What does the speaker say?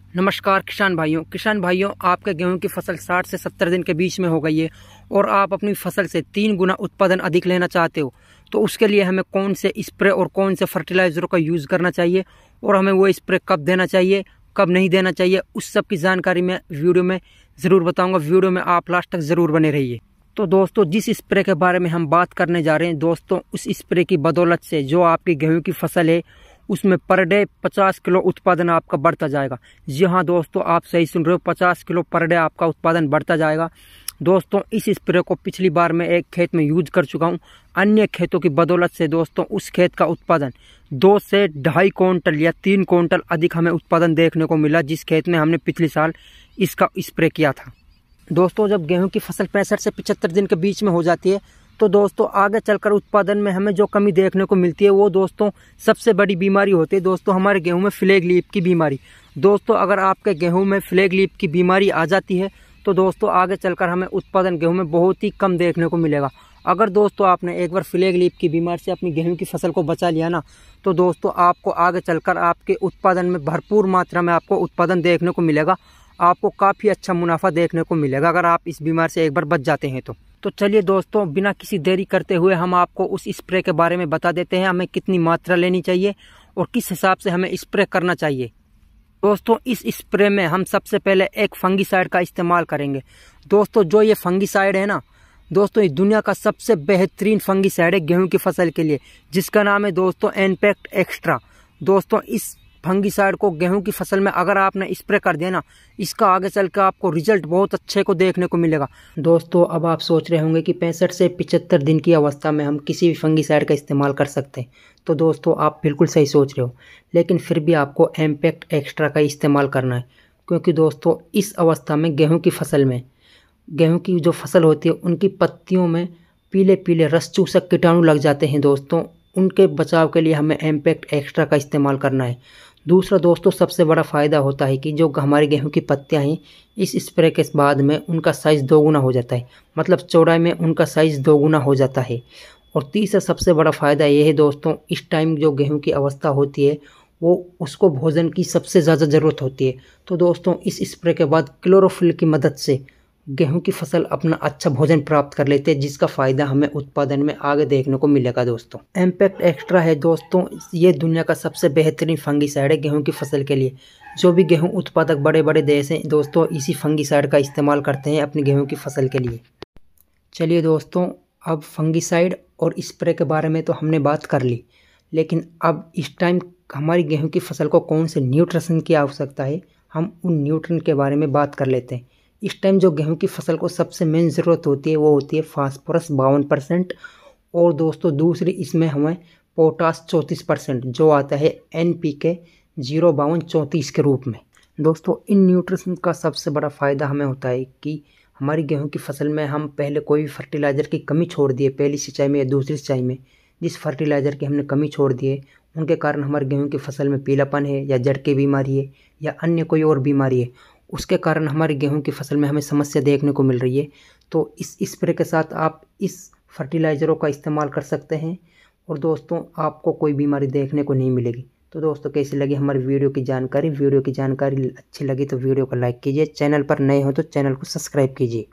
नमस्कार किसान भाइयों आपके गेहूं की फसल 60 से 70 दिन के बीच में हो गई है और आप अपनी फसल से 3 गुना उत्पादन अधिक लेना चाहते हो। तो उसके लिए हमें कौन से स्प्रे और कौन से फर्टिलाइजरों का यूज़ करना चाहिए और हमें वो स्प्रे कब देना चाहिए, कब नहीं देना चाहिए, उस सब की जानकारी मैं वीडियो में ज़रूर बताऊँगा। वीडियो में आप लास्ट तक ज़रूर बने रहिए। तो दोस्तों, जिस स्प्रे के बारे में हम बात करने जा रहे हैं दोस्तों, उस स्प्रे की बदौलत से जो आपकी गेहूं की फसल है उसमें पर डे 50 किलो उत्पादन आपका बढ़ता जाएगा। जी हाँ दोस्तों, आप सही सुन रहे हो, 50 किलो पर डे आपका उत्पादन बढ़ता जाएगा। दोस्तों, इस स्प्रे को पिछली बार मैं एक खेत में यूज कर चुका हूँ। अन्य खेतों की बदौलत से दोस्तों उस खेत का उत्पादन 2 से 2.5 क्विंटल या 3 क्विंटल अधिक हमें उत्पादन देखने को मिला, जिस खेत में हमने पिछले साल इसका स्प्रे किया था। दोस्तों, जब गेहूं की फसल 65 से 75 दिन के बीच में हो जाती है तो दोस्तों आगे चलकर उत्पादन में हमें जो कमी देखने को मिलती है वो दोस्तों सबसे बड़ी बीमारी होती है दोस्तों हमारे गेहूं में फ्लैग लीफ की बीमारी। दोस्तों, अगर आपके गेहूं में फ्लैग लीफ की बीमारी आ जाती है तो दोस्तों आगे चलकर हमें उत्पादन गेहूं में बहुत ही कम देखने को मिलेगा। अगर दोस्तों आपने एक बार फ्लैग लीफ की बीमारी से अपनी गेहूं की फसल को बचा लिया ना, तो दोस्तों आपको आगे चलकर आपके उत्पादन में भरपूर मात्रा में आपको उत्पादन देखने को मिलेगा। आपको काफ़ी अच्छा मुनाफा देखने को मिलेगा अगर आप इस बीमारी से एक बार बच जाते हैं तो चलिए दोस्तों, बिना किसी देरी करते हुए हम आपको उस स्प्रे के बारे में बता देते हैं, हमें कितनी मात्रा लेनी चाहिए और किस हिसाब से हमें स्प्रे करना चाहिए। दोस्तों, इस स्प्रे में हम सबसे पहले एक फंगीसाइड का इस्तेमाल करेंगे। दोस्तों, जो ये फंगीसाइड है ना दोस्तों, ये दुनिया का सबसे बेहतरीन फंगीसाइड है गेहूं की फसल के लिए, जिसका नाम है दोस्तों इम्पैक्ट एक्स्ट्रा। दोस्तों, इस फंगीसाइड को गेहूं की फसल में अगर आपने स्प्रे कर दिया ना, इसका आगे चल के आपको रिजल्ट बहुत अच्छे को देखने को मिलेगा। दोस्तों, अब आप सोच रहे होंगे कि 65 से 75 दिन की अवस्था में हम किसी भी फंगीसाइड का इस्तेमाल कर सकते हैं। तो दोस्तों, आप बिल्कुल सही सोच रहे हो, लेकिन फिर भी आपको इम्पैक्ट एक्स्ट्रा का इस्तेमाल करना है, क्योंकि दोस्तों इस अवस्था में गेहूँ की फसल में गेहूँ की जो फसल होती है उनकी पत्तियों में पीले पीले रस चूसक कीटाणु लग जाते हैं। दोस्तों, उनके बचाव के लिए हमें इम्पैक्ट एक्स्ट्रा का इस्तेमाल करना है। दूसरा दोस्तों, सबसे बड़ा फ़ायदा होता है कि जो हमारी गेहूं की पत्तियां हैं इस स्प्रे के बाद में उनका साइज़ 2 गुना हो जाता है, मतलब चौड़ाई में उनका साइज़ 2 गुना हो जाता है। और तीसरा सबसे बड़ा फ़ायदा ये है दोस्तों, इस टाइम जो गेहूं की अवस्था होती है वो उसको भोजन की सबसे ज़्यादा ज़रूरत होती है। तो दोस्तों, इस स्प्रे के बाद क्लोरोफिल की मदद से गेहूं की फसल अपना अच्छा भोजन प्राप्त कर लेते हैं, जिसका फ़ायदा हमें उत्पादन में आगे देखने को मिलेगा। दोस्तों, इम्पैक्ट एक्स्ट्रा है दोस्तों, ये दुनिया का सबसे बेहतरीन फंगीसाइड है गेहूं की फसल के लिए। जो भी गेहूं उत्पादक बड़े बड़े देश हैं दोस्तों, इसी फंगीसाइड का इस्तेमाल करते हैं अपनी गेहूं की फसल के लिए। चलिए दोस्तों, अब फंगीसाइड और स्प्रे के बारे में तो हमने बात कर ली, लेकिन अब इस टाइम हमारी गेहूँ की फसल को कौन से न्यूट्रिशन की आवश्यकता है, हम उन न्यूट्रिएंट के बारे में बात कर लेते हैं। इस टाइम जो गेहूं की फसल को सबसे मेन ज़रूरत होती है वो होती है फास्फोरस 52%, और दोस्तों दूसरी इसमें हमें पोटास 34% जो आता है NPK 05234 के रूप में। दोस्तों, इन न्यूट्रिशन का सबसे बड़ा फ़ायदा हमें होता है कि हमारी गेहूं की फसल में हम पहले कोई भी फर्टिलाइज़र की कमी छोड़ दिए, पहली सिंचाई में या दूसरी सिंचाई में जिस फर्टिलाइज़र की हमने कमी छोड़ दी है उनके कारण हमारे गेहूँ की फसल में पीलापन है या जड़ की बीमारी है या अन्य कोई और बीमारी है, उसके कारण हमारी गेहूं की फसल में हमें समस्या देखने को मिल रही है। तो इस स्प्रे के साथ आप इस फर्टिलाइज़रों का इस्तेमाल कर सकते हैं और दोस्तों आपको कोई बीमारी देखने को नहीं मिलेगी। तो दोस्तों, कैसी लगी हमारी वीडियो की जानकारी अच्छी लगी तो वीडियो को लाइक कीजिए, चैनल पर नए हो तो चैनल को सब्सक्राइब कीजिए।